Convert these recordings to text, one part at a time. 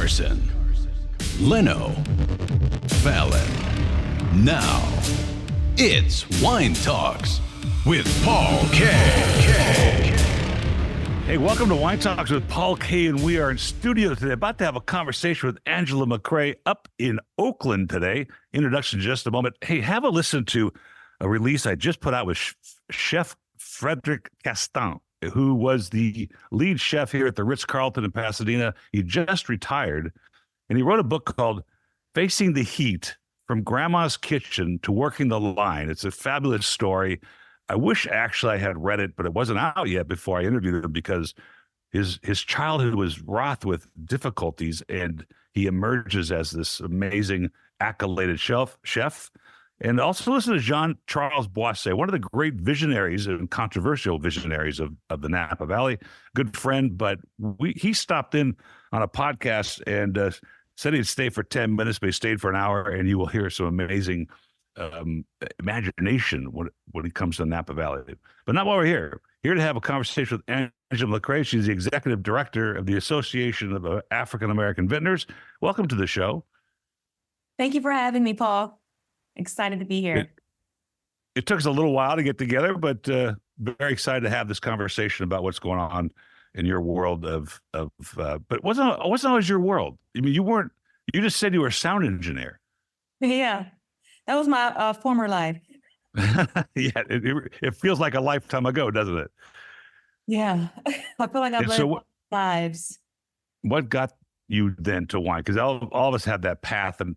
Carson, Leno, Fallon. Now, it's Wine Talks with Paul K. Hey, welcome to Wine Talks with Paul K. And we are in studio today, about to have a conversation with Angela McCrae up in Oakland today. Introduction in just a moment. Hey, have a listen to a release I just put out with Chef Frederic Castan, who was the lead chef here at the Ritz-Carlton in Pasadena. He just retired, and he wrote a book called Facing the Heat: From Grandma's Kitchen to Working the Line. It's a fabulous story. I wish actually I had read it, but it wasn't out yet before I interviewed him, because his childhood was wrought with difficulties, and he emerges as this amazing accoladed chef. And also listen to Jean-Charles Boisset, one of the great visionaries and controversial visionaries of the Napa Valley, good friend. But he stopped in on a podcast and said he'd stay for 10 minutes, but he stayed for an hour, and you will hear some amazing imagination when it comes to the Napa Valley. But not while we're here. Here to have a conversation with Angela McCrae. She's the executive director of the Association of African American Vintners. Welcome to the show. Thank you for having me, Paul. Excited to be here. It took us a little while to get together, but very excited to have this conversation about what's going on in your world but it wasn't always your world. I mean, you just said you were a sound engineer. Yeah, that was my former life. Yeah, it feels like a lifetime ago, doesn't it? Yeah, I feel like I've lived lives. What got you then to wine? Because all of us have that path, and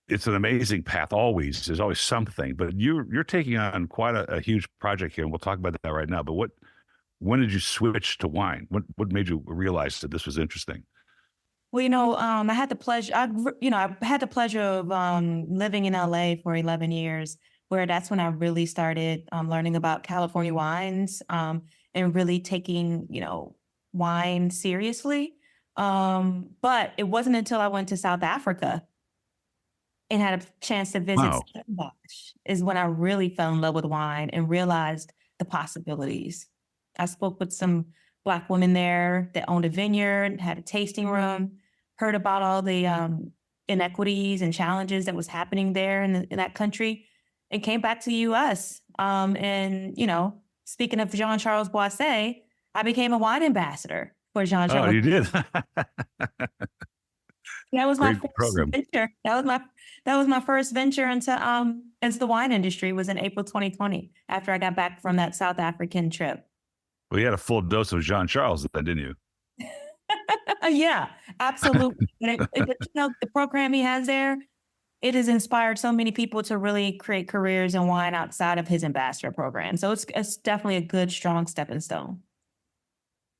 it's an amazing path. Always, there's always something. But you're taking on quite a huge project here, and we'll talk about that right now. But when did you switch to wine? What made you realize that this was interesting? Well, I had the pleasure. I had the pleasure of living in LA for 11 years, where that's when I really started learning about California wines and really taking wine seriously. But it wasn't until I went to South Africa and had a chance to visit Stellenbosch is when I really fell in love with wine and realized the possibilities. I spoke with some Black women there that owned a vineyard, had a tasting room, heard about all the inequities and challenges that was happening there in that country, and came back to the U.S. And speaking of Jean-Charles Boisset, I became a wine ambassador for Jean-Charles. Oh, you did. That was my first venture. That was my first venture into the wine industry. Was in April 2020 after I got back from that South African trip. Well, you had a full dose of Jean-Charles then, didn't you? Yeah, absolutely. The program he has there, it has inspired so many people to really create careers in wine outside of his ambassador program. So it's definitely a good, strong stepping stone.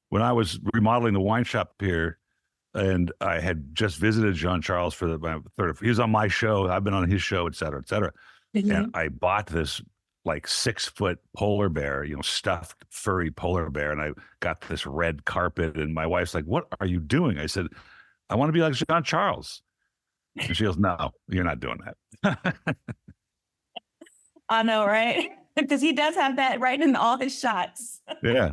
When I was remodeling the wine shop here, and I had just visited Jean-Charles for my third. He was on my show. I've been on his show, et cetera, et cetera. Mm-hmm. And I bought this like 6-foot polar bear, stuffed furry polar bear. And I got this red carpet, and my wife's like, "What are you doing?" I said, "I want to be like Jean-Charles." And she goes, "No, you're not doing that." I know, right? Because he does have that right in all his shots. Yeah.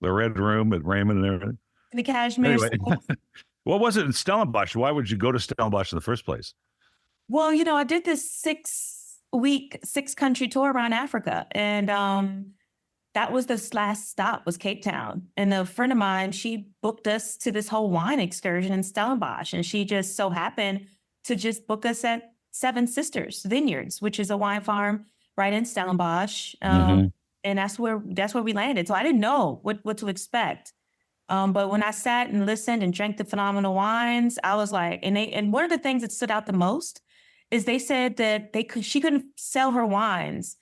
The red room at Raymond and everything. The cashmere. Anyway. What was it in Stellenbosch? Why would you go to Stellenbosch in the first place? Well, I did this 6-week, 6-country tour around Africa. And that was the last stop, was Cape Town. And a friend of mine, she booked us to this whole wine excursion in Stellenbosch. And she just so happened to just book us at Seven Sisters Vineyards, which is a wine farm right in Stellenbosch. And that's where we landed. So I didn't know what to expect. But when I sat and listened and drank the phenomenal wines, I was like, and one of the things that stood out the most is they said that she couldn't sell her wines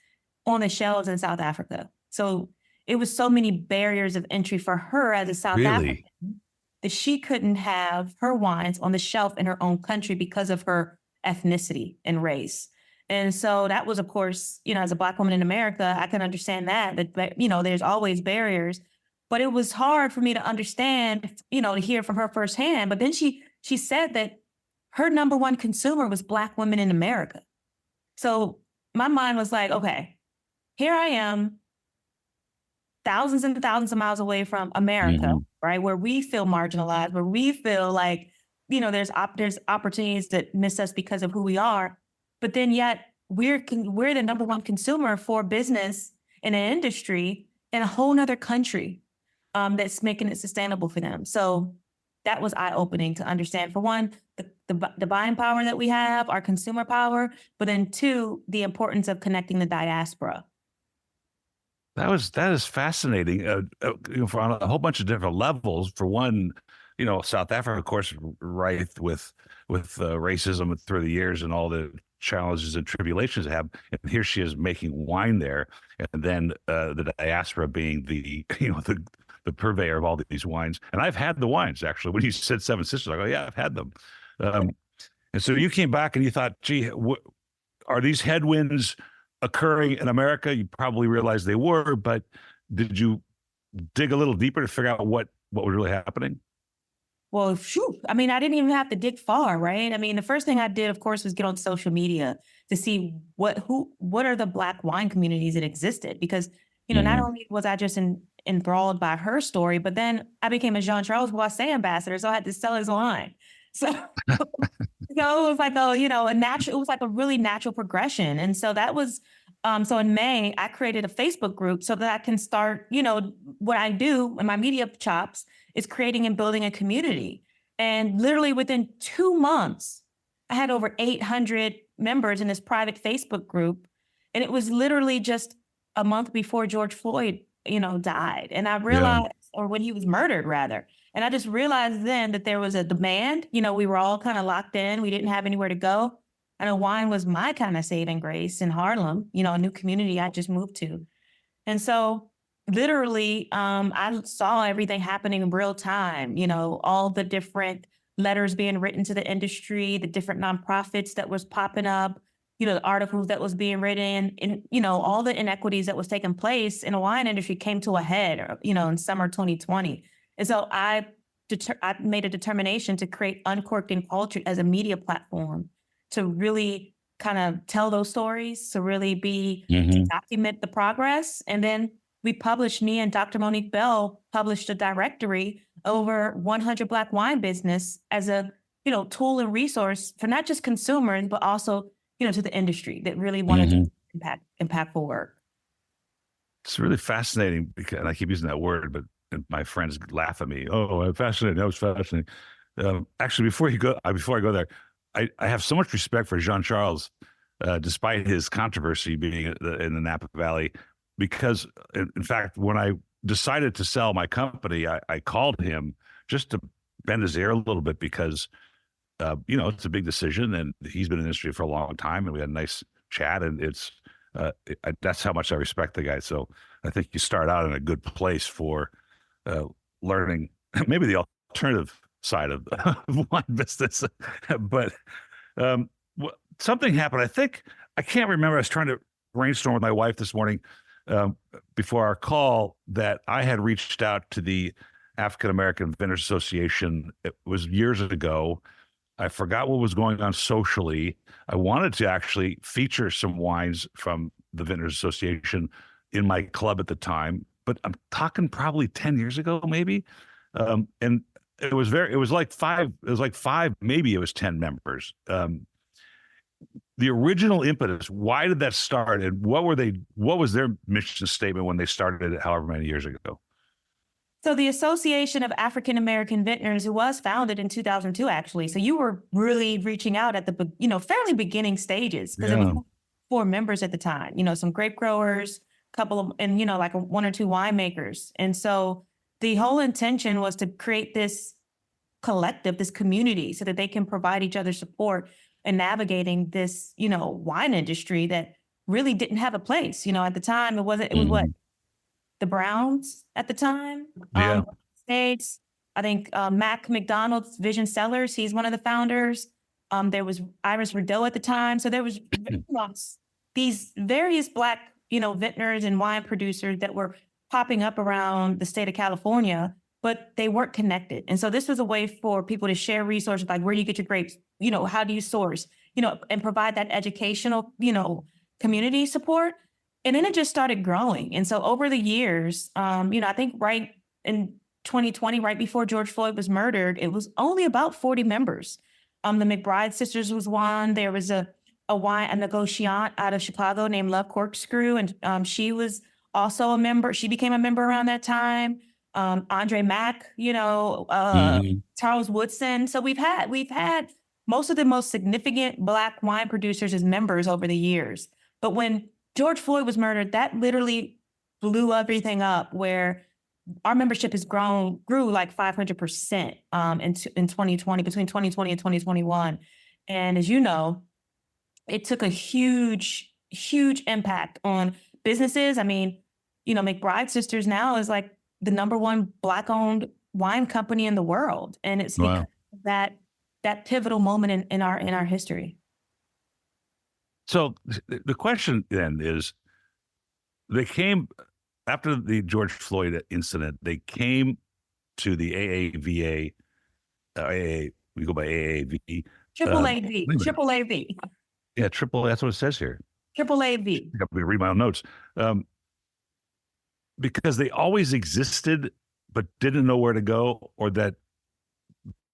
on the shelves in South Africa. So it was so many barriers of entry for her as a South African that she couldn't have her wines on the shelf in her own country because of her ethnicity and race. And so that was, of course, as a Black woman in America, I can understand that there's always barriers. But it was hard for me to understand, to hear from her firsthand. But then she said that her number one consumer was Black women in America. So my mind was like, okay, here I am, thousands and thousands of miles away from America, right? Where we feel marginalized, where we feel like there's opportunities that miss us because of who we are, but then yet we're the number one consumer for business in an industry in a whole nother country that's making it sustainable for them. So that was eye-opening to understand, for one, the buying power that we have, our consumer power, but then two, the importance of connecting the diaspora. That is fascinating. For on a whole bunch of different levels. For one, South Africa, of course, rife with racism through the years and all the challenges and tribulations they have. And here she is making wine there, and then the diaspora being the purveyor of all these wines. And I've had the wines, actually. When you said Seven Sisters, I go, yeah, I've had them. And so you came back and you thought, gee, are these headwinds occurring in America? You probably realized they were, but did you dig a little deeper to figure out what was really happening? Well, I mean, I didn't even have to dig far, right? I mean, the first thing I did, of course, was get on social media to see what are the Black wine communities that existed. Because, not only was I just enthralled by her story, but then I became a Jean-Charles Boisset ambassador, so I had to sell his wine. So, it was like it was like a really natural progression. And so that was, so in May, I created a Facebook group so that I can start, what I do in my media chops is creating and building a community. And literally within 2 months, I had over 800 members in this private Facebook group. And it was literally just a month before George Floyd, died. And I realized, or when he was murdered, rather. And I just realized then that there was a demand. We were all kind of locked in. We didn't have anywhere to go. I know wine was my kind of saving grace in Harlem, a new community I just moved to. And so literally, I saw everything happening in real time, all the different letters being written to the industry, the different nonprofits that was popping up, the articles that was being written, and, all the inequities that was taking place in the wine industry came to a head, in summer 2020. And so I made a determination to create Uncorked and Cultured as a media platform to really kind of tell those stories, to really to document the progress. And then me and Dr. Monique Bell published a directory over 100 Black wine business as a, tool and resource for not just consumers, but also, to the industry that really wanted to impactful work. It's really fascinating because, and I keep using that word, but my friends laugh at me. Oh, I'm fascinated. That was fascinating. Actually, before I go there, I have so much respect for Jean-Charles, despite his controversy being in the Napa Valley, because in fact, when I decided to sell my company, I called him just to bend his ear a little bit because, it's a big decision and he's been in the industry for a long time and we had a nice chat, and that's how much I respect the guy. So I think you start out in a good place for learning maybe the alternative side of wine business. But something happened. I can't remember. I was trying to brainstorm with my wife this morning before our call that I had reached out to the African American Vintners Association. It was years ago. I forgot what was going on socially. I wanted to actually feature some wines from the Vintners Association in my club at the time, but I'm talking probably 10 years ago, maybe. And it was like five, maybe it was 10 members. The original impetus, why did that start? And what was their mission statement when they started it however many years ago? So the Association of African American Vintners, it was founded in 2002, actually. So you were really reaching out at the, fairly beginning stages, because it was 4 members at the time, some grape growers, couple of, and, like 1 or 2 winemakers. And so the whole intention was to create this collective, this community, so that they can provide each other support in navigating this, wine industry that really didn't have a place. At the time, it was what? The Browns at the time. States. I think Mac McDonald's Vision Cellars, he's one of the founders. There was Iris Rideau at the time. So there was these various Black, vintners and wine producers that were popping up around the state of California, but they weren't connected. And so this was a way for people to share resources, like where do you get your grapes? How do you source? And provide that educational, community support. And then it just started growing. And so over the years, I think right in 2020, right before George Floyd was murdered, it was only about 40 members. The McBride sisters was one. There was a negociant out of Chicago named Love Corkscrew, and she was also a member. She became a member around that time. Andre Mack, Charles Woodson. So we've had most of the most significant Black wine producers as members over the years. But when George Floyd was murdered, that literally blew everything up, where our membership grew like 500% in 2020, between 2020 and 2021. And as you know, it took a huge, huge impact on businesses. I mean, McBride Sisters now is like the #1 Black-owned wine company in the world. And it's because of that pivotal moment in our history. So the question then is, they came after the George Floyd incident, they came to the AAVA, we go by AAV. Triple AV. Yeah, triple, that's what it says here. Triple AV. I got to read my own notes. Because they always existed, but didn't know where to go, or that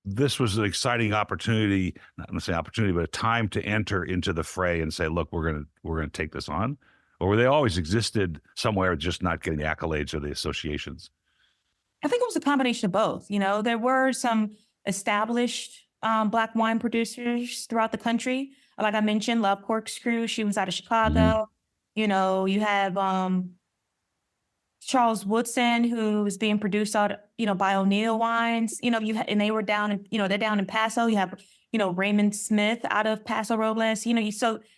this was an exciting opportunity, not going to say opportunity, but a time to enter into the fray and say, look, we're going to take this on? Or were they always existed somewhere, just not getting the accolades or the associations? I think it was a combination of both. There were some established Black wine producers throughout the country. Like I mentioned, Love Corkscrew, she was out of Chicago. Mm-hmm. You have Charles Woodson, who is being produced out, by O'Neill Wines. And they were down in, they're down in Paso. You have, Raymond Smith out of Paso Robles. And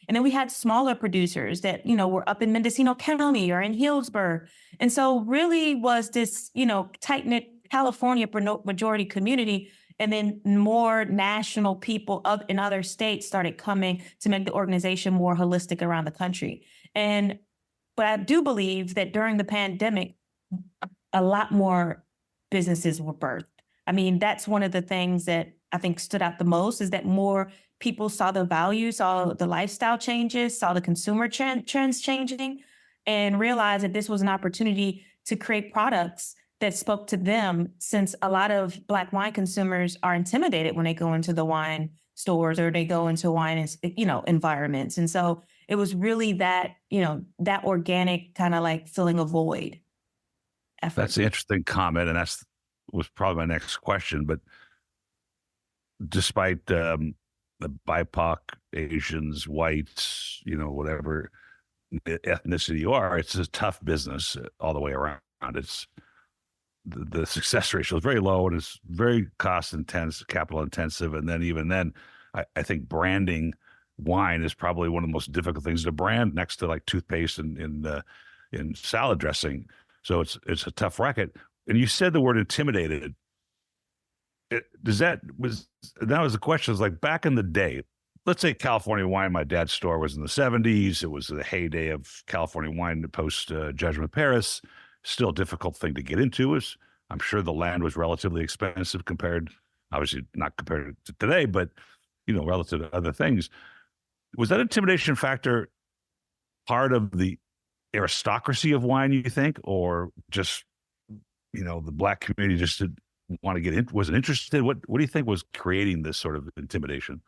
then we had smaller producers that, were up in Mendocino County or in Healdsburg. And so really was this, tight-knit California majority community. And then more national people in other states started coming to make the organization more holistic around the country. But I do believe that during the pandemic, a lot more businesses were birthed. I mean, that's one of the things that I think stood out the most, is that more people saw the value, saw the lifestyle changes, saw the consumer trends changing, and realized that this was an opportunity to create products that spoke to them, since a lot of Black wine consumers are intimidated when they go into the wine stores or they go into wine, environments. And so it was really that organic kind of like filling a void effort. That's an interesting comment. And was probably my next question. But despite the BIPOC, Asians, whites, whatever ethnicity you are, it's a tough business all the way around. It's the success ratio is very low, and it's very cost intense, capital intensive. And then I think branding wine is probably one of the most difficult things to brand, next to like toothpaste and in salad dressing. So it's a tough racket. And you said the word intimidated. That was the question. Is like back in the day, let's say California wine, my dad's store was in the 70s. It was the heyday of California wine post Judgment of Paris. Still a difficult thing to get into. I'm sure the land was relatively expensive obviously not compared to today, but relative to other things. Was that intimidation factor part of the aristocracy of wine, you think, or just the Black community just didn't want to get in, wasn't interested? What do you think was creating this sort of intimidation?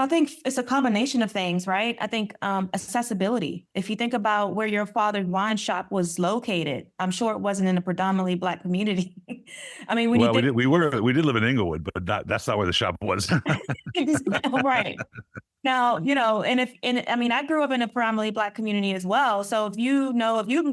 I think it's a combination of things, right? I think accessibility. If you think about where your father's wine shop was located, I'm sure it wasn't in a predominantly Black community. I mean, we did live in Inglewood, but that's not where the shop was. Right. Now, I grew up in a predominantly Black community as well. So if you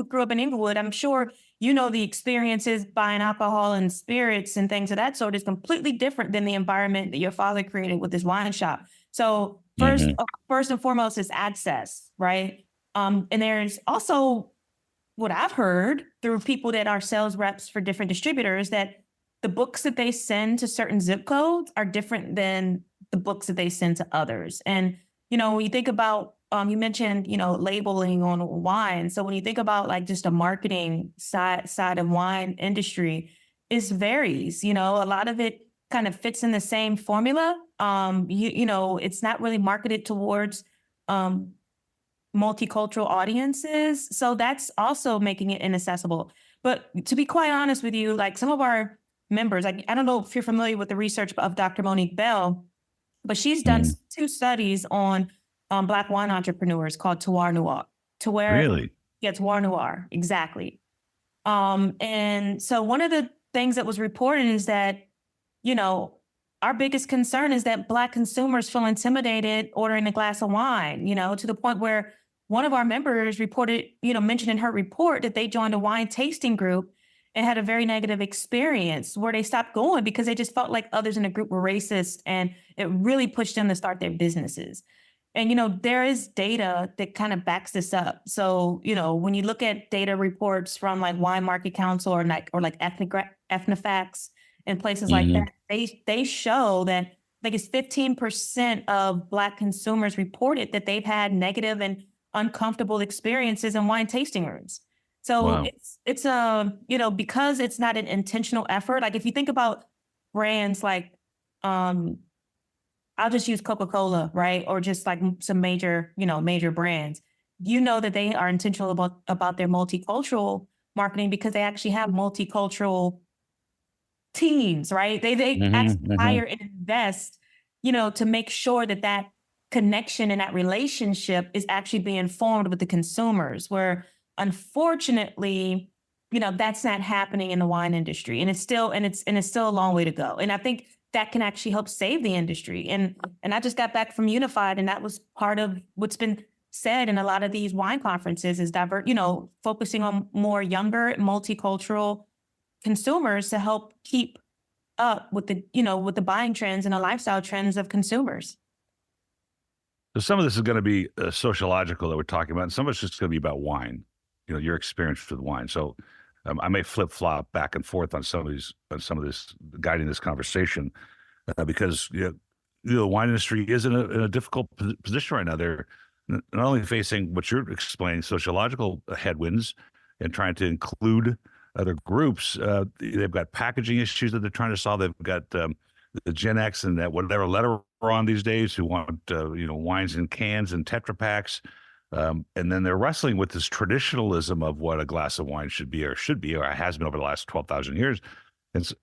grew up in Inglewood, I'm sure the experiences buying alcohol and spirits and things of that sort is completely different than the environment that your father created with his wine shop. So first and foremost is access, right? And there's also what I've heard through people that are sales reps for different distributors, that the books that they send to certain zip codes are different than the books that they send to others. And, when you think about, you mentioned, labeling on wine. So when you think about like just a marketing side of wine industry, it varies, a lot of it kind of fits in the same formula. It's not really marketed towards multicultural audiences. So that's also making it inaccessible. But to be quite honest with you, like some of our members, I don't know if you're familiar with the research of Dr. Monique Bell, but she's done Mhm. 2 studies on Black wine entrepreneurs called Terroir Noir. Terroir, Really? yeah, Terroir Noir, exactly. And so one of the things that was reported is that, you know, our biggest concern is that Black consumers feel intimidated ordering a glass of wine, to the point where one of our members reported, mentioned in her report that they joined a wine tasting group and had a very negative experience where they stopped going because they just felt like others in the group were racist, and it really pushed them to start their businesses. And, there is data that kind of backs this up. So, when you look at data reports from like Wine Market Council or like Ethnifacts and places like Mhm. that, they show that like it's 15% of Black consumers reported that they've had negative and uncomfortable experiences in wine tasting rooms. So Wow. it's because it's not an intentional effort. Like if you think about brands like um I'll just use Coca-Cola, right? Or just like some major brands. That they are intentional about their multicultural marketing because they actually have multicultural teams, right? They Mhm, actually hire mhm. and invest, to make sure that that connection and that relationship is actually being formed with the consumers. Where unfortunately, that's not happening in the wine industry, and it's still a long way to go. And I think that can actually help save the industry. And I just got back from Unified, and that was part of what's been said in a lot of these wine conferences is focusing on more younger, multicultural consumers to help keep up with the buying trends and the lifestyle trends of consumers. So some of this is going to be sociological that we're talking about, and some of it's just going to be about wine. Your experience with wine. So I may flip flop back and forth on some of this, guiding this conversation, because the wine industry is in a difficult position right now. They're not only facing what you're explaining, sociological headwinds, and trying to include other groups. They've got packaging issues that they're trying to solve. They've got the Gen X and that whatever letter we're on these days who want wines in cans and Tetra Packs. And then they're wrestling with this traditionalism of what a glass of wine should be or has been over the last 12,000 years. It's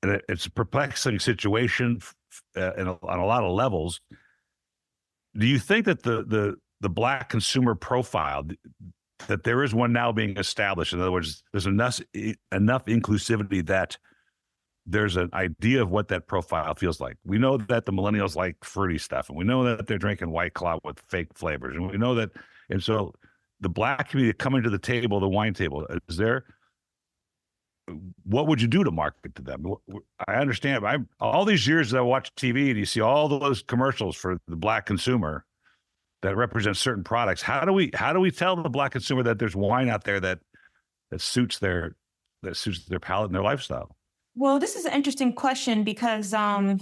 a perplexing situation on a lot of levels. Do you think that the Black consumer profile, that there is one now being established? In other words, there's enough inclusivity that there's an idea of what that profile feels like. We know that the millennials like fruity stuff, and we know that they're drinking White Claw with fake flavors, and we know that. And so the Black community coming to the table, the wine table, what would you do to market to them? I understand. All these years that I watch TV and you see all those commercials for the Black consumer that represent certain products. How do we tell the Black consumer that there's wine out there that suits their palate and their lifestyle? Well, this is an interesting question because a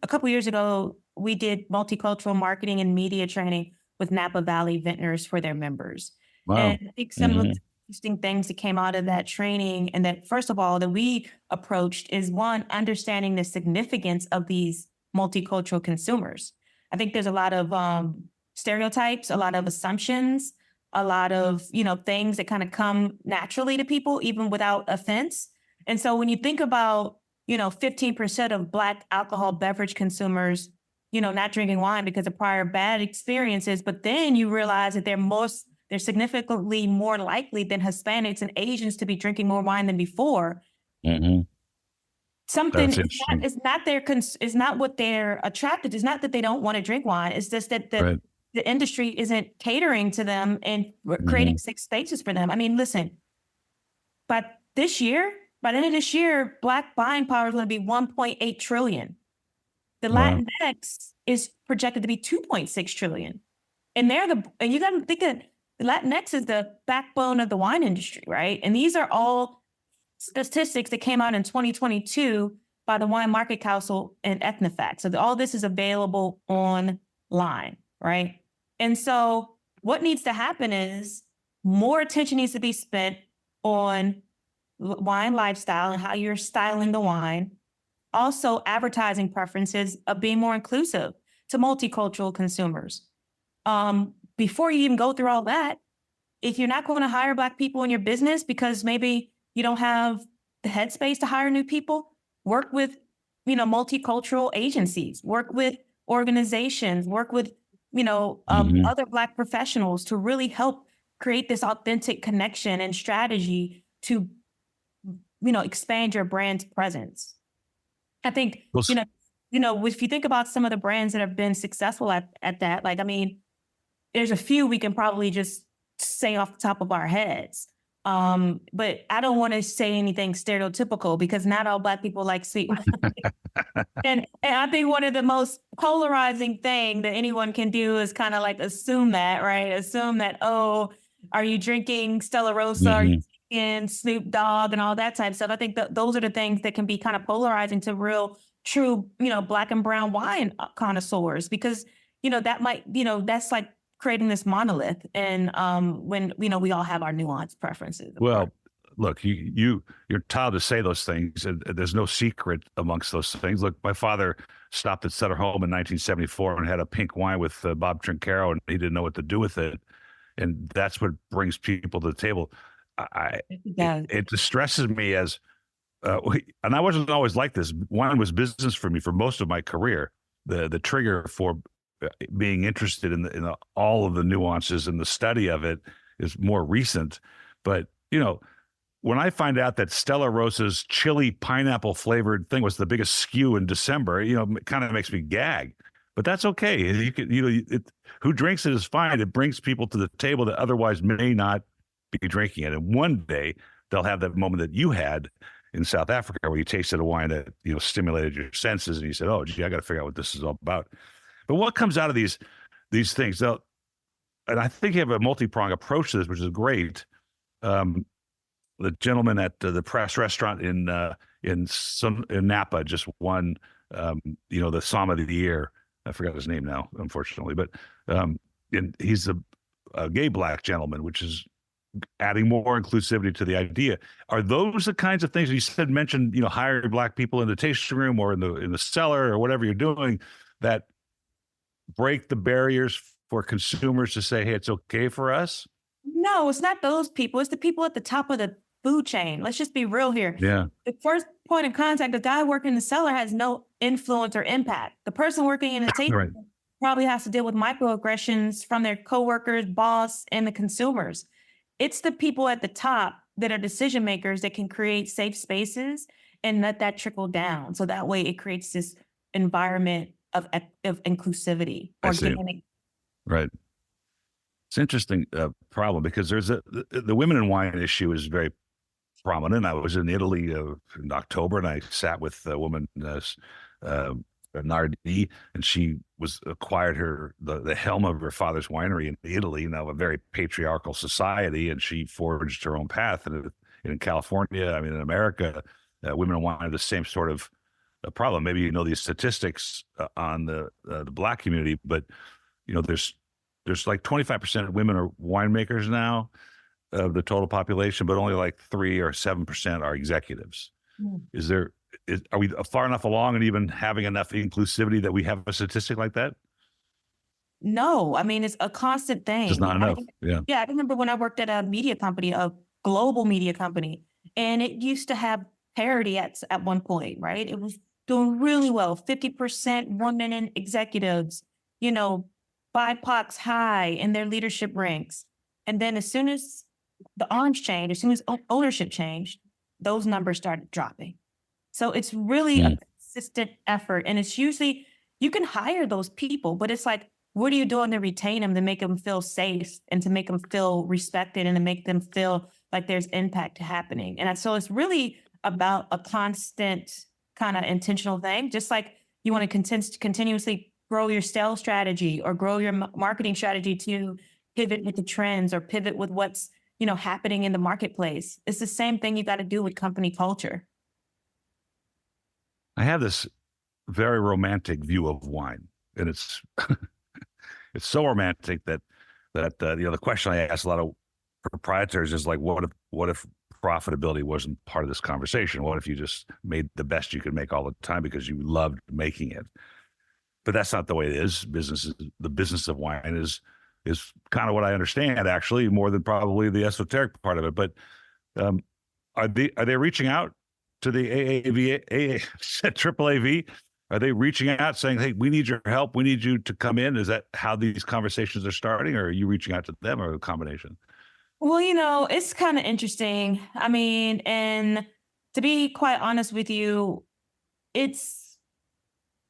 couple years ago we did multicultural marketing and media training with Napa Valley Vintners for their members. Wow. And I think some of Hmm. the interesting things that came out of that training, and that first of all that we approached, is one, understanding the significance of these multicultural consumers. I think there's a lot of stereotypes, a lot of assumptions, a lot of things that kind of come naturally to people even without offense. And so when you think about 15% of Black alcohol beverage consumers not drinking wine because of prior bad experiences, but then you realize that they're significantly more likely than Hispanics and Asians to be drinking more wine than before. Hmm. Something That's interesting. is not what they're attracted. It's not that they don't want to drink wine. It's just that Right. the industry isn't catering to them and Hmm. creating safe spaces for them. I mean, listen, but by the end of this year, Black buying power is going to be 1.8 trillion. The Wow. Latinx is projected to be 2.6 trillion. And you got to think that the Latinx is the backbone of the wine industry, right? And these are all statistics that came out in 2022 by the Wine Market Council and Ethnifact. So all this is available online, right? And so what needs to happen is more attention needs to be spent on wine lifestyle and how you're styling the wine. Also, advertising preferences of being more inclusive to multicultural consumers. Before you even go through all that, if you're not going to hire Black people in your business because maybe you don't have the headspace to hire new people, work with, multicultural agencies, work with organizations, work with, other Black professionals to really help create this authentic connection and strategy to, expand your brand's presence. I think, Well, if you think about some of the brands that have been successful at that, like, I mean, there's a few we can probably just say off the top of our heads. But I don't want to say anything stereotypical because not all Black people like sweet wine. And I think one of the most polarizing thing that anyone can do is kind of like assume that, right? Assume that, oh, are you drinking Stella Rosa? Are you drinking Snoop Dogg and all that type of stuff? I think that those are the things that can be kind of polarizing to real, true, Black and brown wine connoisseurs, because, that might, that's like creating this monolith. And when, we all have our nuanced preferences. Well, look, you're entitled to say those things, and there's no secret amongst those things. Look, my father stopped at Sutter Home in 1974 and had a pink wine with Bob Trincaro, and he didn't know what to do with it. And that's what brings people to the table. It distresses me as, and I wasn't always like this. Wine was business for me for most of my career. The trigger for being interested in all of the nuances and the study of it is more recent. But, when I find out that Stella Rosa's chili pineapple flavored thing was the biggest SKU in December, it kind of makes me gag. But that's okay. You can, who drinks it is fine. It brings people to the table that otherwise may not be drinking it. And one day they'll have that moment that you had in South Africa where you tasted a wine that, stimulated your senses and you said, oh, gee, I got to figure out what this is all about. But what comes out of these things? Now, and I think you have a multi-pronged approach to this, which is great. The gentleman at the Press Restaurant in Napa just won, the Som of the Year. I forgot his name now, unfortunately, but and he's a gay Black gentleman, which is adding more inclusivity to the idea. Are those the kinds of things you mentioned? Hire Black people in the tasting room or in the cellar or whatever you're doing that break the barriers for consumers to say, hey, it's okay for us? No, it's not those people. It's the people at the top of the food chain. Let's just be real here. Yeah. The first point of contact, the guy working in the cellar has no influence or impact. The person working in the tasting room probably has to deal with microaggressions from their coworkers, boss, and the consumers. It's the people at the top that are decision makers that can create safe spaces and let that trickle down. So that way it creates this environment of inclusivity. Right. It's an interesting problem because there's the women in wine issue is very prominent. I was in Italy in October and I sat with a woman, Nardi, and she acquired the helm of her father's winery in Italy, now a very patriarchal society, and she forged her own path. And in California, I mean, in America, women in wine have the same sort of problem. Maybe you know these statistics on the Black community, but there's like 25% of women are winemakers now of the total population, but only like 3 or 7% are executives. Are we far enough along and even having enough inclusivity that we have a statistic like that? No, I mean, it's a constant thing. It's not enough. Yeah. I remember when I worked at a media company, a global media company, and it used to have parity at one point, right? It was doing really well, 50% women in executives, BIPOC's high in their leadership ranks. And then as soon as the orange changed, as soon as ownership changed, those numbers started dropping. So it's really a consistent effort. And it's usually, you can hire those people, but it's like, what are you doing to retain them, to make them feel safe and to make them feel respected and to make them feel like there's impact happening? And so it's really about a constant kind of intentional thing, just like you want to continuously grow your sales strategy or grow your marketing strategy to pivot with the trends or pivot with what's, happening in the marketplace. It's the same thing you got to do with company culture. I have this very romantic view of wine, and it's it's so romantic that the question I ask a lot of proprietors is like, what if profitability wasn't part of this conversation? What if you just made the best you could make all the time because you loved making it? But that's not the way it is. The business of wine is kind of what I understand, actually, more than probably the esoteric part of it. But Are they reaching out to the Triple AV? Are they reaching out saying, "Hey, we need your help. We need you to come in"? Is that how these conversations are starting, or are you reaching out to them, or a combination? Well, it's kind of interesting. I mean, and to be quite honest with you, it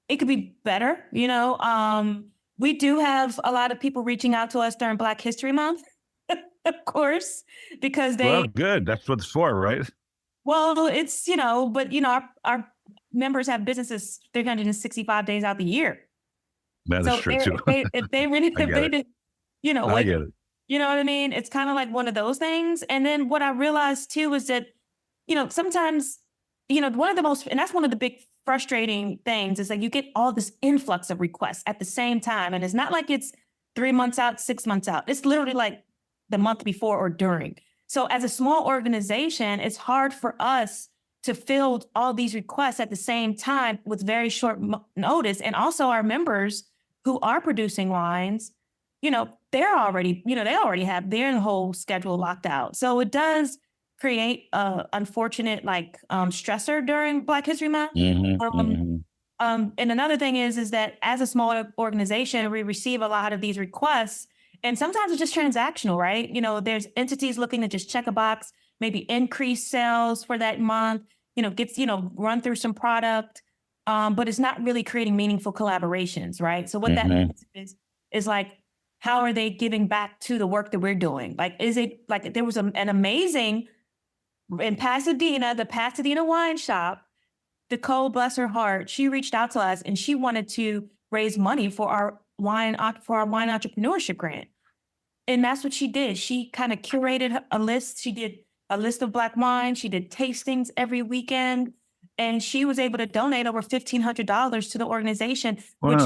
could be better. We do have a lot of people reaching out to us during Black History Month, of course, because Well, good. That's what it's for, right? well, it's, but our members have businesses 365 days out the year. That is So true too. if they really, I if get they it. did, I wake, get it. you know what I mean? It's kind of like one of those things. And then what I realized too is that, sometimes, one of the most, and that's one of the big frustrating things is like you get all this influx of requests at the same time. And it's not like it's 3 months out, 6 months out. It's literally like the month before or during. So as a small organization, it's hard for us to fill all these requests at the same time with very short notice. And also our members who are producing wines, they're already, they already have their whole schedule locked out. So it does create a unfortunate stressor during Black History Month. And another thing is that as a smaller organization, we receive a lot of these requests, and sometimes it's just transactional, right? There's entities looking to just check a box, maybe increase sales for that month, run through some product, but it's not really creating meaningful collaborations, right? So what that means is like, how are they giving back to the work that we're doing? Like, is it like there was an amazing in Pasadena, the Pasadena wine shop, Nicole, bless her heart, she reached out to us and she wanted to raise money for our wine entrepreneurship grant. And that's what she did. She kind of curated a list. She did a list of Black wine. She did tastings every weekend. And she was able to donate over $1,500 to the organization, which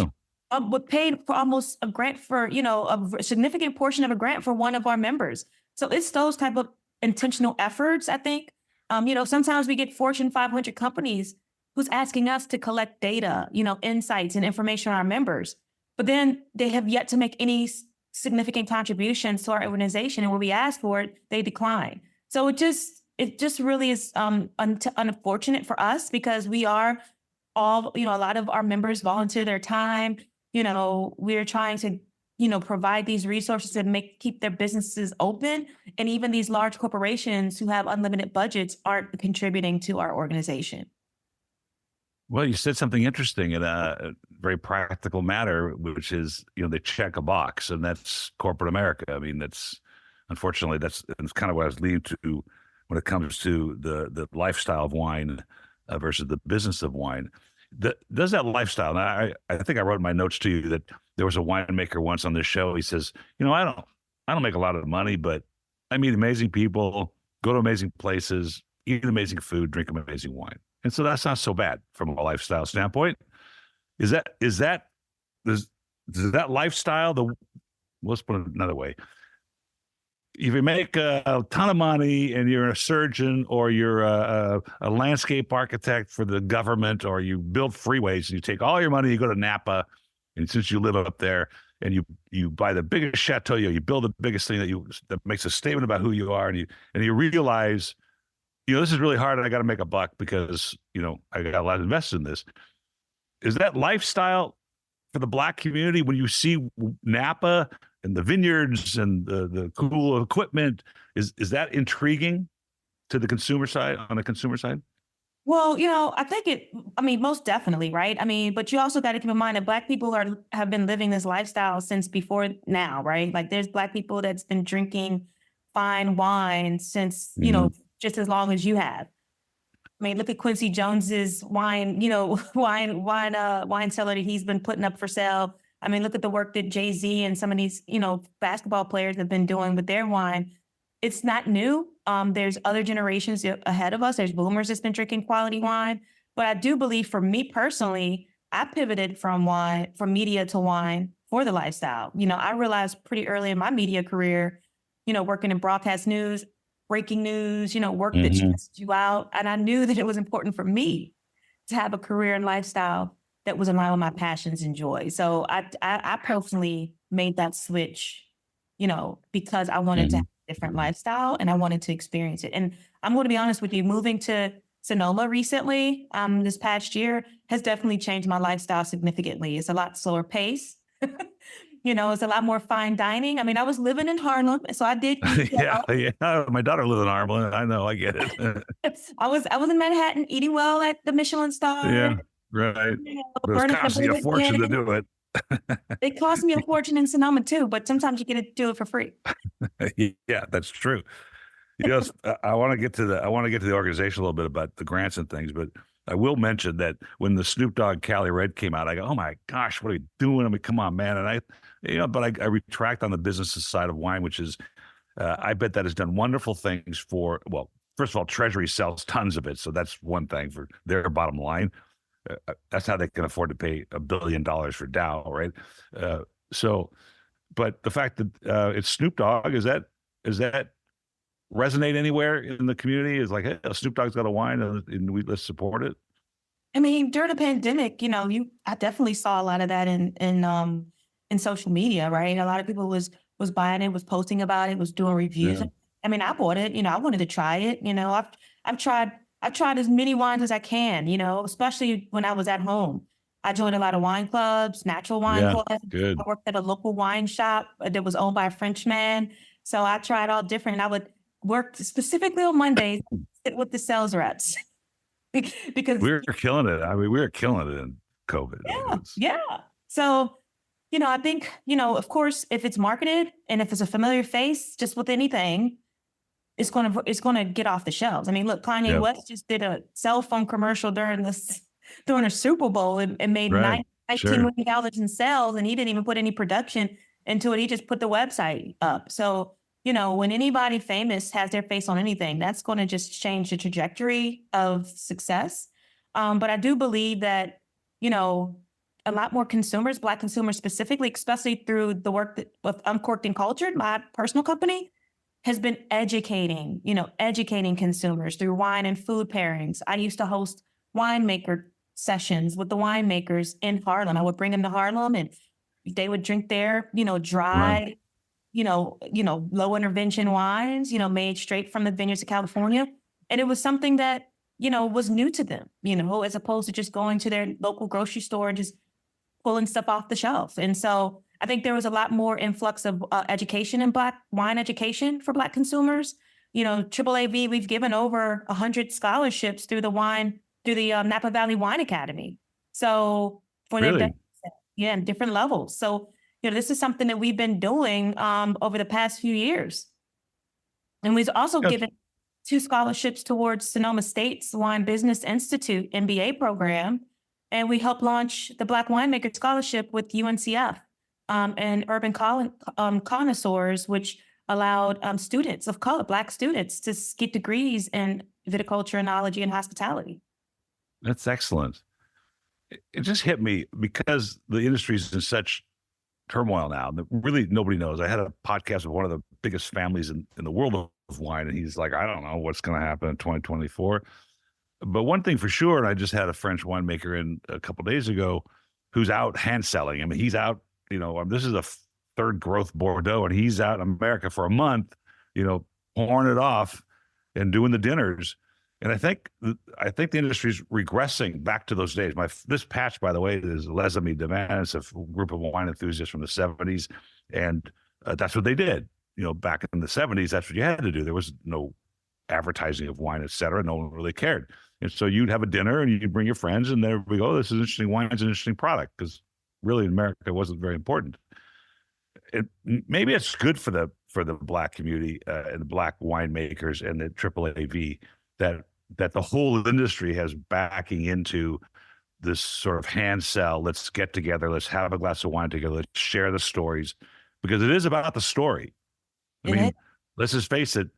paid for almost a grant for, a significant portion of a grant for one of our members. So it's those type of intentional efforts, I think. Sometimes we get Fortune 500 companies who's asking us to collect data, insights and information on our members, but then they have yet to make any significant contributions to our organization. And when we ask for it, they decline. So it just really is unfortunate for us because we are all, a lot of our members volunteer their time. We're trying to, provide these resources and keep their businesses open. And even these large corporations who have unlimited budgets aren't contributing to our organization. Well, you said something interesting in a very practical matter, which is, they check a box, and that's corporate America. I mean, unfortunately, that's kind of what I was leading to when it comes to the lifestyle of wine versus the business of wine. Does that lifestyle, and I think I wrote in my notes to you that there was a winemaker once on this show. He says, I don't make a lot of money, but I meet amazing people, go to amazing places, eat amazing food, drink amazing wine. And so that's not so bad from a lifestyle standpoint. Does that lifestyle, let's put it another way. If you make a ton of money and you're a surgeon or you're a landscape architect for the government, or you build freeways and you take all your money, you go to Napa, and since you live up there and you buy the biggest chateau, you build the biggest thing that makes a statement about who you are, and you realize, this is really hard and I got to make a buck because, I got a lot invested in this. Is that lifestyle for the Black community when you see Napa and the vineyards and the cool equipment, is that intriguing to the consumer side, on the consumer side? Well, I think most definitely, right? But you also got to keep in mind that Black people have been living this lifestyle since before now, right? Like there's Black people that's been drinking fine wine since, just as long as you have. Look at Quincy Jones's wine, wine cellar that he's been putting up for sale. Look at the work that Jay-Z and some of these, basketball players have been doing with their wine. It's not new. There's other generations ahead of us. There's boomers that's been drinking quality wine. But I do believe, for me personally, I pivoted from media to wine for the lifestyle. I realized pretty early in my media career, working in broadcast news, breaking news, work that stresses you out. And I knew that it was important for me to have a career and lifestyle that was aligned with my passions and joy. So I personally made that switch, because I wanted to have different lifestyle, and I wanted to experience it. And I'm going to be honest with you, moving to Sonoma recently, this past year, has definitely changed my lifestyle significantly. It's a lot slower pace. It's a lot more fine dining. I mean, I was living in Harlem, so I did eat Yeah, well. yeah. My daughter lives in Ireland. I know, I get it. I was in Manhattan eating well at the Michelin star, Yeah, right. But it's burning the costing you a boat fortune to again. do it. It cost me a fortune in Sonoma too, but sometimes you get to do it for free. Yeah, that's true. Yes, I want to get to the organization a little bit about the grants and things, but I will mention that when the Snoop Dogg Cali Red came out, I go, "Oh my gosh, what are you doing?" I mean, come on, man! And I retract on the business side of wine, which is, I bet that has done wonderful things for. Well, first of all, Treasury sells tons of it, so that's one thing for their bottom line. That's how they can afford to pay $1 billion for Dow, right? So, but the fact that it's Snoop Dogg, is that resonate anywhere in the community? Is like, hey, Snoop Dogg's got a wine, and let's support it. I mean, during the pandemic, I definitely saw a lot of that in social media, right? A lot of people was buying it, was posting about it, was doing reviews. Yeah. I mean, I bought it. I wanted to try it. I've tried as many wines as I can. Especially when I was at home. I joined a lot of wine clubs, natural wine Yeah, clubs. good. I worked at a local wine shop that was owned by a Frenchman. So I tried all different. I would work specifically on Mondays, sit with the sales reps because We were killing it. I mean, we were killing it in COVID. yeah. So, I think, of course, if it's marketed and if it's a familiar face, just with anything, it's gonna get off the shelves. I mean, look, Kanye West just did a cell phone commercial during a Super Bowl and made Right. $19 Sure. million in sales, and he didn't even put any production into it. He just put the website up. So, when anybody famous has their face on anything, that's going to just change the trajectory of success. But I do believe that, a lot more consumers, Black consumers specifically, especially through the work that with Uncorked and Cultured, my personal company, has been educating consumers through wine and food pairings. I used to host winemaker sessions with the winemakers in Harlem. I would bring them to Harlem and they would drink their, dry, low intervention wines, made straight from the vineyards of California. And it was something that, was new to them, as opposed to just going to their local grocery store and just pulling stuff off the shelf. And so I think there was a lot more influx of education in Black wine education for Black consumers. AAAV, we've given over 100 scholarships through the Napa Valley Wine Academy. So for Really? in different levels. So, this is something that we've been doing over the past few years. And we've also given 2 scholarships towards Sonoma State's Wine Business Institute MBA program. And we helped launch the Black Winemaker Scholarship with UNCF and Urban Connoisseurs, which allowed students of color, Black students, to get degrees in viticulture, enology, and hospitality. That's excellent. It just hit me because the industry is in such turmoil now that really nobody knows. I had a podcast with one of the biggest families in the world of wine, and he's like, I don't know what's going to happen in 2024. But one thing for sure, and I just had a French winemaker in a couple of days ago who's out hand selling. I mean, he's out, this is a third growth Bordeaux, and he's out in America for a month, pouring it off and doing the dinners. And I think the industry's regressing back to those days. This patch, by the way, is Les Amis de Vin. It's a group of wine enthusiasts from the 70s. And that's what they did. Back in the 70s, that's what you had to do. There was no advertising of wine, et cetera. No one really cared. And so you'd have a dinner and you'd bring your friends, and there we go. This is interesting. Wine's an interesting product, because really in America it wasn't very important. Maybe it's good for the Black community and the Black winemakers and the AAAV that the whole industry has backing into this sort of hand sell. Let's get together. Let's have a glass of wine together. Let's share the stories, because it is about the story. I mean, let's just face it.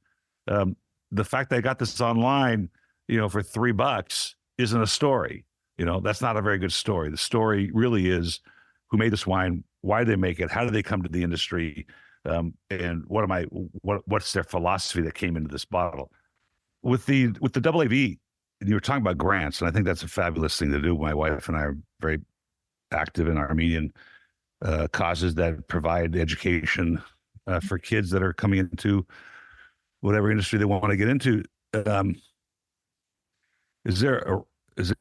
The fact that I got this online, for $3 isn't a story. That's not a very good story. The story really is who made this wine, why they make it, how did they come to the industry, and what's their philosophy that came into this bottle. With the AAV, you were talking about grants, and I think that's a fabulous thing to do. My wife and I are very active in Armenian causes that provide education for kids that are coming into whatever industry they want to get into. Um, is there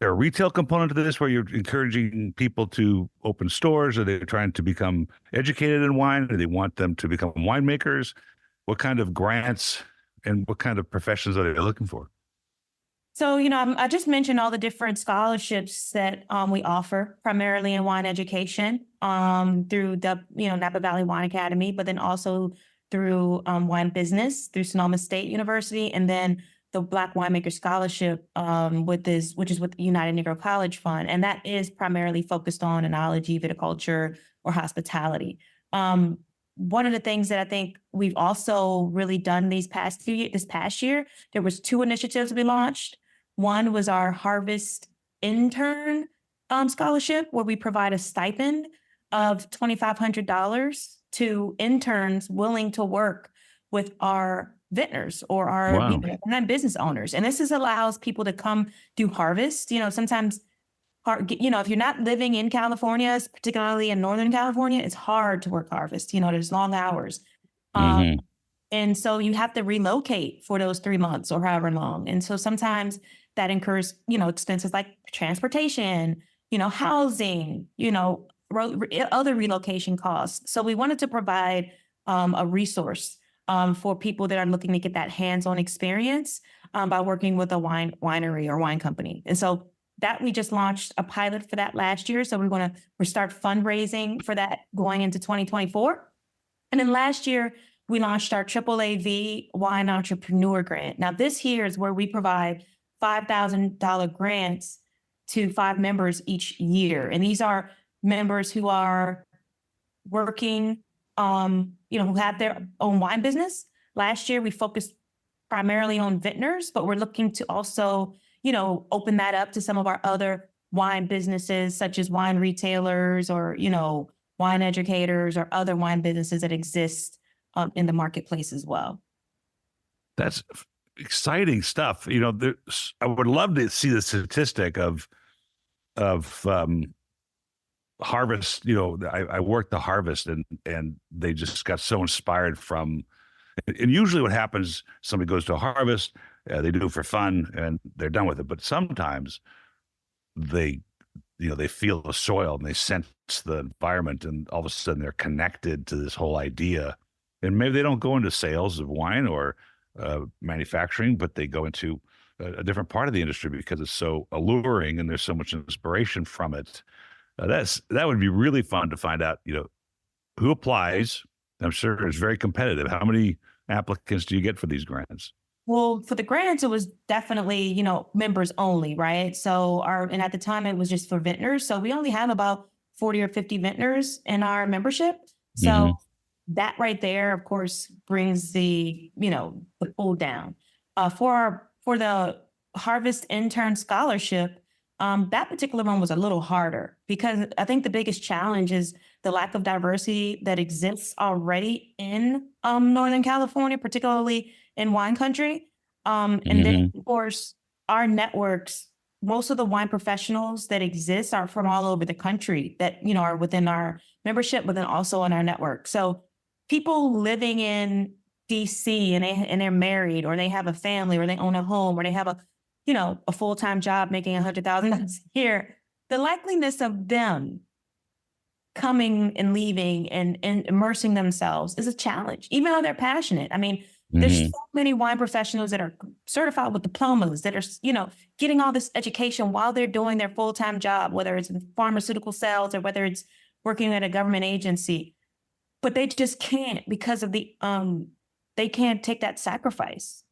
a retail component to this where you're encouraging people to open stores? Are they trying to become educated in wine? Do they want them to become winemakers? What kind of grants and what kind of professions are they looking for? So, I just mentioned all the different scholarships that we offer, primarily in wine education, through the Napa Valley Wine Academy, but then also through wine business through Sonoma State University, and then the Black Winemaker Scholarship, which is with the United Negro College Fund, and that is primarily focused on enology, viticulture, or hospitality. One of the things that I think we've also really done this past year, there was 2 initiatives we launched. One was our Harvest Intern Scholarship, where we provide a stipend of $2,500 to interns willing to work with our vintners or our Wow. business owners. And this allows people to come do harvest. Sometimes, if you're not living in California, particularly in Northern California, it's hard to work harvest. There's long hours. Mhm. And so you have to relocate for those 3 months or however long. And so sometimes that incurs, expenses like transportation, housing, other relocation costs. So we wanted to provide a resource for people that are looking to get that hands-on experience by working with a winery or wine company. And so that we just launched a pilot for that last year. So we start fundraising for that going into 2024. And then last year, we launched our AAAV Wine Entrepreneur Grant. Now, this here is where we provide $5,000 grants to 5 members each year. And these are members who are working, who have their own wine business. Last year, we focused primarily on vintners, but we're looking to also, open that up to some of our other wine businesses, such as wine retailers or, wine educators or other wine businesses that exist in the marketplace as well. That's exciting stuff. I would love to see the statistic of harvest. I worked the harvest, and they just got so inspired from. And usually, what happens, somebody goes to a harvest, they do it for fun, and they're done with it. But sometimes they feel the soil and they sense the environment, and all of a sudden they're connected to this whole idea. And maybe they don't go into sales of wine or manufacturing, but they go into a different part of the industry because it's so alluring and there's so much inspiration from it. That would be really fun to find out, who applies. I'm sure it's very competitive. How many applicants do you get for these grants? Well, for the grants, it was definitely, members only, right? So and at the time it was just for vintners. So we only have about 40 or 50 vintners in our membership. So that right there, of course, brings the pool down. For the Harvest Intern Scholarship, that particular one was a little harder because I think the biggest challenge is the lack of diversity that exists already in Northern California, particularly in wine country. And then, of course, our networks, most of the wine professionals that exist are from all over the country that, are within our membership, but then also in our network. So people living in DC and they're married, or they have a family, or they own a home, or they have a full-time job making $100,000 a year, the likeliness of them coming and leaving and immersing themselves is a challenge, even though they're passionate. I mean, there's so many wine professionals that are certified with diplomas that are, getting all this education while they're doing their full-time job, whether it's in pharmaceutical sales or whether it's working at a government agency, but they just can't because of they can't take that sacrifice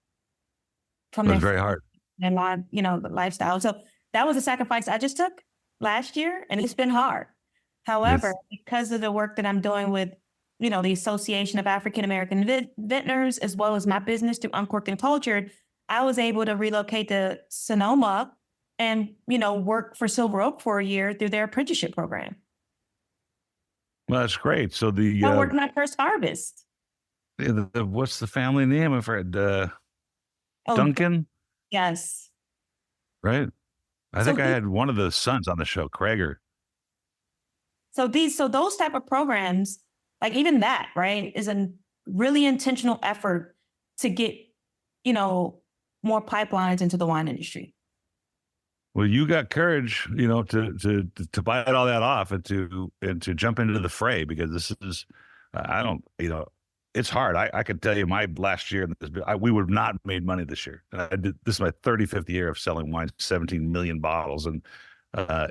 from It's very hard. their life, the lifestyle. So that was a sacrifice I just took last year, and it's been hard. However, because of the work that I'm doing with, the Association of African American Vintners, as well as my business through Uncorked and Cultured, I was able to relocate to Sonoma and, work for Silver Oak for a year through their apprenticeship program. Well, that's great. So I worked my first harvest. What's the family name? I've heard Duncan, Yes. right? I think I had one of the sons on the show, Krager. So those type of programs, like even that, right, is a really intentional effort to get more pipelines into the wine industry. Well, you got courage, to bite all that off and to jump into the fray, because this is, I don't, it's hard. I can tell you, my last year, we would have not made money this year. This is my 35th year of selling wine, 17 million bottles, and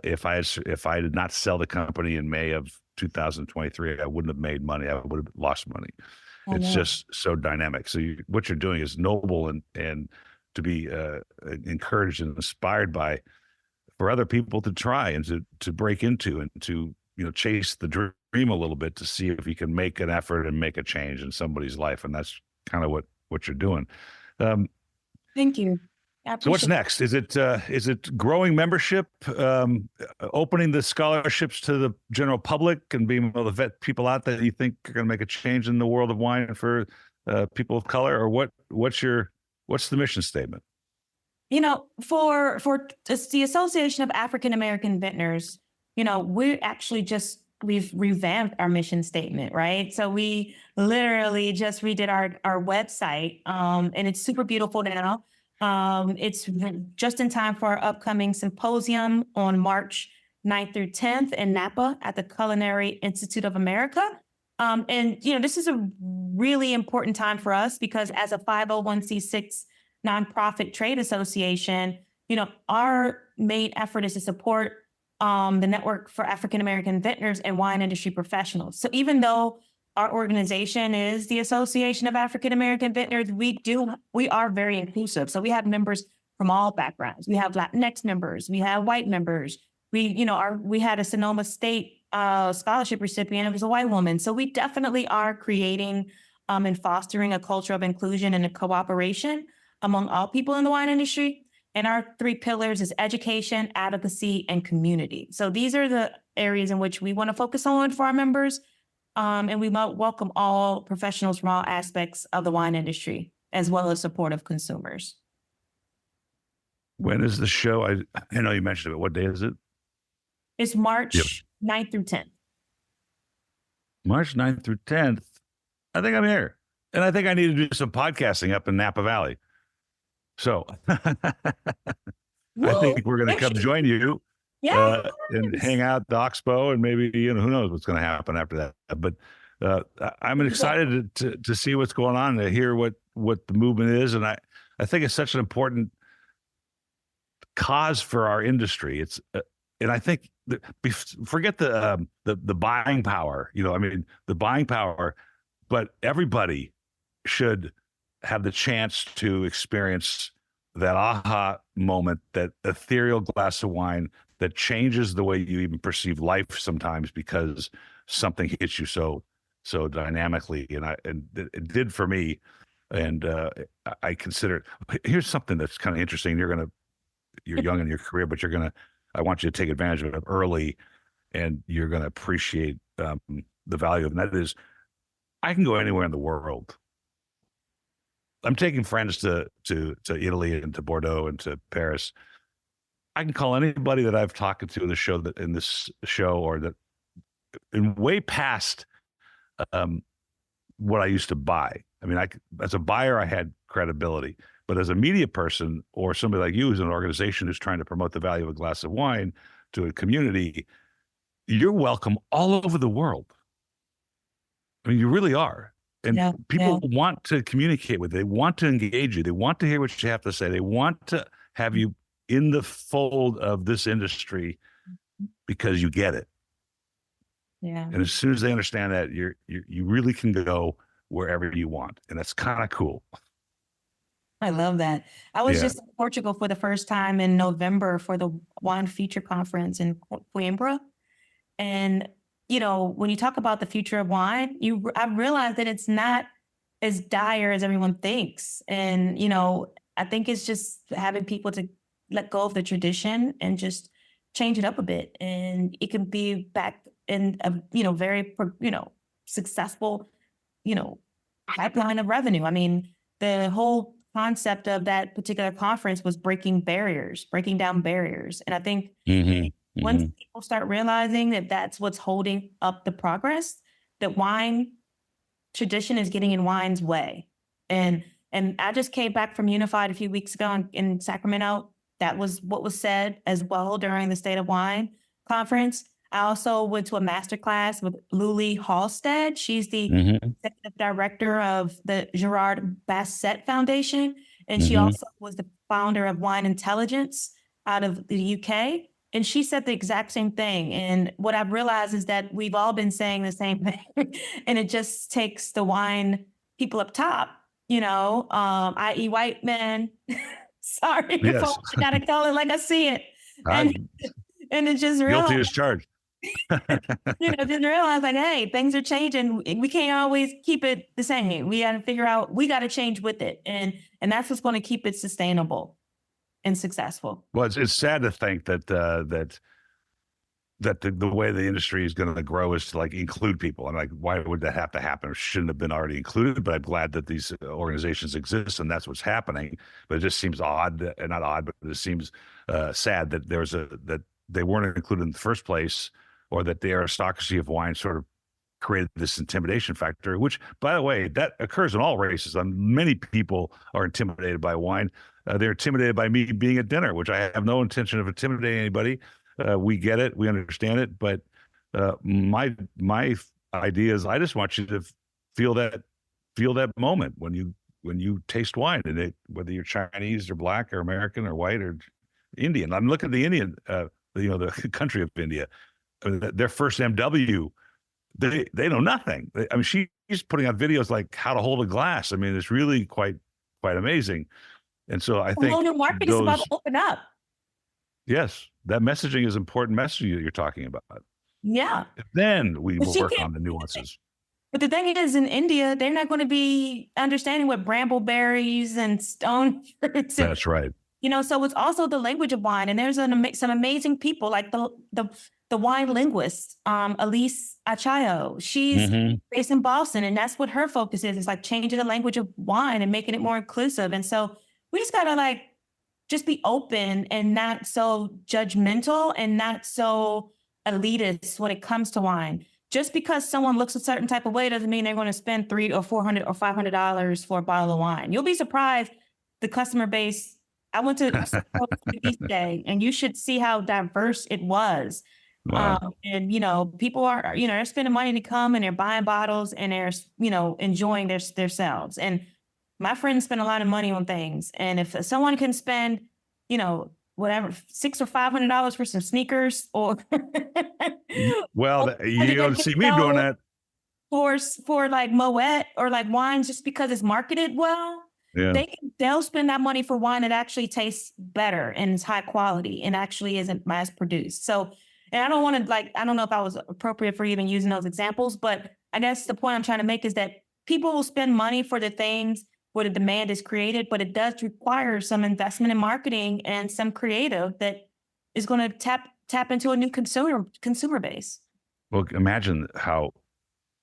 if I did not sell the company in May of 2023, I wouldn't have made money. I would have lost money. It's just so dynamic. So what you're doing is noble, and to be encouraged and inspired by, for other people to try and to break into, and to chase the dream a little bit, to see if you can make an effort and make a change in somebody's life. And that's kind of what you're doing. Thank you. So what's next? Is it growing membership, opening the scholarships to the general public, and being able to vet people out that you think are going to make a change in the world of wine for people of color? Or what's the mission statement? For the Association of African American Vintners, we've revamped our mission statement, right? So we literally just redid our website, and it's super beautiful now. It's just in time for our upcoming symposium on March 9th through 10th in Napa at the Culinary Institute of America. This is a really important time for us, because as a 501c6 nonprofit trade association, our main effort is to support the Network for African American Vintners and wine industry professionals. So even though our organization is the Association of African American Vintners, we are very inclusive. So we have members from all backgrounds. We have Latinx members, we have white members. We had a Sonoma State scholarship recipient. It was a white woman. So we definitely are creating and fostering a culture of inclusion and a cooperation among all people in the wine industry. And our 3 pillars is education, advocacy, and community. So these are the areas in which we want to focus on for our members. And we welcome all professionals from all aspects of the wine industry, as well as supportive consumers. When is the show? I know you mentioned it. What day is it? It's March 9th through 10th. March 9th through 10th. I think I'm here. And I think I need to do some podcasting up in Napa Valley. So I think we're going to come join you and hang out at the Oxbow, and maybe, who knows what's going to happen after that. But I'm excited to see what's going on, to hear what the movement is. And I think it's such an important cause for our industry. It's and I think forget the buying power, the buying power, but everybody should have the chance to experience that aha moment, that ethereal glass of wine that changes the way you even perceive life sometimes, because something hits you so dynamically. And it did for me. And I consider, here's something that's kind of interesting. You're young in your career, but I want you to take advantage of it early, and you're going to appreciate the value of it. And that is, I can go anywhere in the world. I'm taking friends to Italy and to Bordeaux and to Paris. I can call anybody that I've talked to in this show, or that in way past what I used to buy. I mean, as a buyer, I had credibility, but as a media person, or somebody like you, who's an organization who's trying to promote the value of a glass of wine to a community, you're welcome all over the world. I mean, you really are. And people want to communicate with you. They want to engage you. They want to hear what you have to say. They want to have you in the fold of this industry because you get it. Yeah. And as soon as they understand that, you really can go wherever you want. And that's kind of cool. I love that. I was just in Portugal for the first time in November for the Wine Future Conference in Coimbra. And when you talk about the future of wine, I realized that it's not as dire as everyone thinks. And, I think it's just having people to let go of the tradition and just change it up a bit. And it can be back in a, very, successful, pipeline of revenue. I mean, the whole concept of that particular conference was breaking down barriers. And I think once people start realizing that that's what's holding up the progress, that wine tradition is getting in wine's way. And And I just came back from Unified a few weeks ago in Sacramento. That was what was said as well during the State of Wine conference. I also went to a master class with Luli Halstead. She's the executive director of the Gerard Bassett Foundation. And she also was the founder of Wine Intelligence out of the UK. And she said the exact same thing. And what I've realized is that we've all been saying the same thing. And it just takes the wine people up top, i.e. white men. Sorry, Yes. folks, I gotta call it like I see it. And it just realized, guilty as charged. Just realize like, hey, things are changing. We can't always keep it the same. We got to figure out, we got to change with it. And that's what's going to keep it sustainable and successful. Well, it's sad to think that the way the industry is going to grow is to like include people. And like, why would that have to happen? It shouldn't have been already included, but I'm glad that these organizations exist and that's what's happening. But it just seems odd, not odd, but it seems sad that that they weren't included in the first place, or that the aristocracy of wine sort of created this intimidation factor, which, by the way, that occurs in all races. Many people are intimidated by wine. They're intimidated by me being at dinner, which I have no intention of intimidating anybody. We get it, we understand it, but my idea is I just want you to feel that moment when you taste wine, and whether you're Chinese or black or American or white or Indian. I'm looking at the Indian, the country of India. Their first MW, they know nothing. I mean, she's putting out videos like how to hold a glass. I mean, it's really quite amazing. And so I think the market is about to open up. Yes, that messaging is important messaging that you're talking about. Yeah. Then we will work on the nuances. But the thing is, in India, they're not going to be understanding what brambleberries and stone fruits. That's right. So it's also the language of wine. And there's some amazing people like the wine linguist, Elise Achayo. She's based in Boston, and that's what her focus is. It's like changing the language of wine and making it more inclusive. And so we just got to just be open and not so judgmental and not so elitist when it comes to wine. Just because someone looks a certain type of way doesn't mean they're going to spend $300 or $400 or $500 for a bottle of wine. You'll be surprised the customer base. I went to the East Day, and you should see how diverse it was. Wow. And people are they're spending money to come, and they're buying bottles, and they're enjoying themselves. And my friends spend a lot of money on things, and if someone can spend whatever $600 or $500 for some sneakers, or well, you don't see me doing that for like Moet or like wines just because it's marketed well. Yeah. They'll spend that money for wine that actually tastes better and is high quality and actually isn't mass produced. So, and I don't want to I don't know if I was appropriate for even using those examples, but I guess the point I'm trying to make is that people will spend money for the things where the demand is created, but it does require some investment in marketing and some creative that is going to tap into a new consumer base. Well, imagine how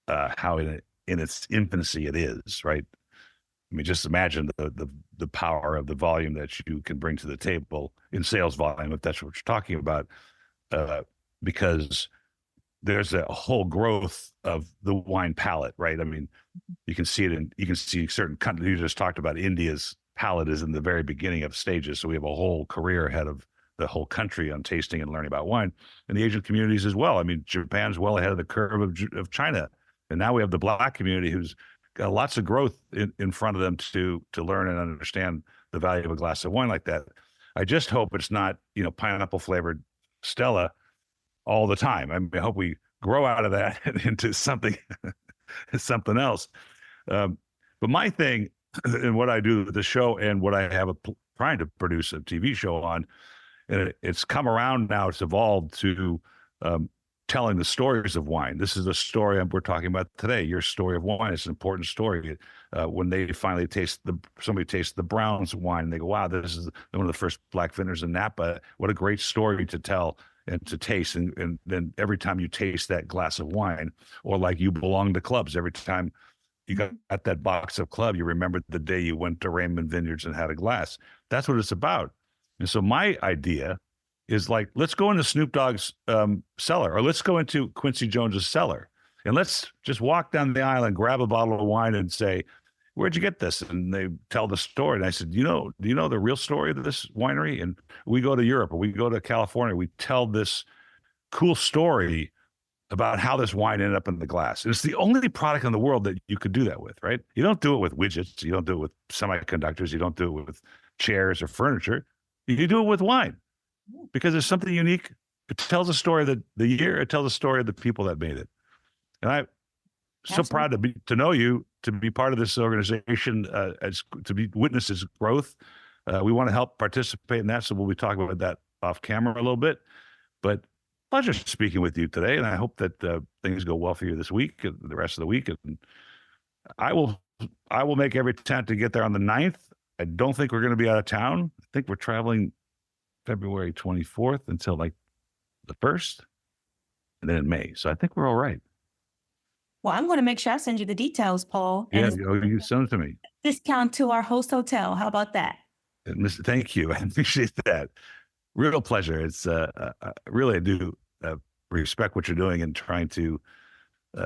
in its infancy it is, right? I mean, just imagine the power of the volume that you can bring to the table in sales volume, if that's what you're talking about, because there's a whole growth of the wine palate, right? I mean, you can see certain countries. You just talked about India's palate is in the very beginning of stages, so we have a whole career ahead of the whole country on tasting and learning about wine, and the Asian communities as well. I mean, Japan's well ahead of the curve of China, and now we have the Black community who's got lots of growth in front of them to learn and understand the value of a glass of wine like that. I just hope it's not, pineapple flavored Stella all the time. I mean, I hope we grow out of that into something else. But my thing and what I do with the show and what I have trying to produce a TV show on, and it's come around now, it's evolved to telling the stories of wine. This is the story we're talking about today. Your story of wine. It's an important story. When they finally somebody tastes the Browns wine, and they go, "Wow, this is one of the first Black vintners in Napa." What a great story to tell and to taste. And then every time you taste that glass of wine, or like you belong to clubs, every time you got that box of club, you remember the day you went to Raymond Vineyards and had a glass. That's what it's about. And so my idea is let's go into Snoop Dogg's cellar, or let's go into Quincy Jones's cellar, and let's just walk down the aisle and grab a bottle of wine and say, where'd you get this? And they tell the story. And I said, do you know the real story of this winery? And we go to Europe or we go to California, we tell this cool story about how this wine ended up in the glass. And it's the only product in the world that you could do that with, right? You don't do it with widgets. You don't do it with semiconductors. You don't do it with chairs or furniture. You do it with wine because there's something unique. It tells a story of the year. It tells a story of the people that made it. And I'm so proud to know you, to be part of this organization, to be witness its growth. We want to help participate in that. So we'll be talking about that off camera a little bit, but pleasure speaking with you today, and I hope that things go well for you this week and the rest of the week. And I will make every attempt to get there on the 9th. I don't think we're going to be out of town. I think we're traveling February 24th until like the 1st, and then in May. So I think we're all right. Well, I'm going to make sure I send you the details, Paul. Yeah, And you send it to me. discount to our host hotel. How about that? Thank you. I appreciate that. Real pleasure. It's really, I do respect what you're doing and trying to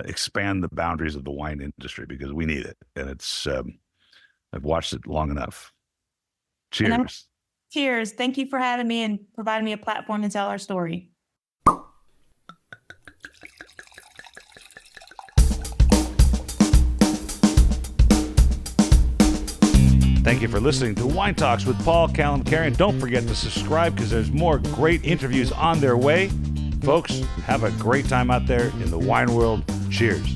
expand the boundaries of the wine industry because we need it. And it's, I've watched it long enough. Cheers. Cheers. Thank you for having me and providing me a platform to tell our story. Thank you for listening to Wine Talks with Paul Kalamkarian. Don't forget to subscribe because there's more great interviews on their way. Folks, have a great time out there in the wine world. Cheers.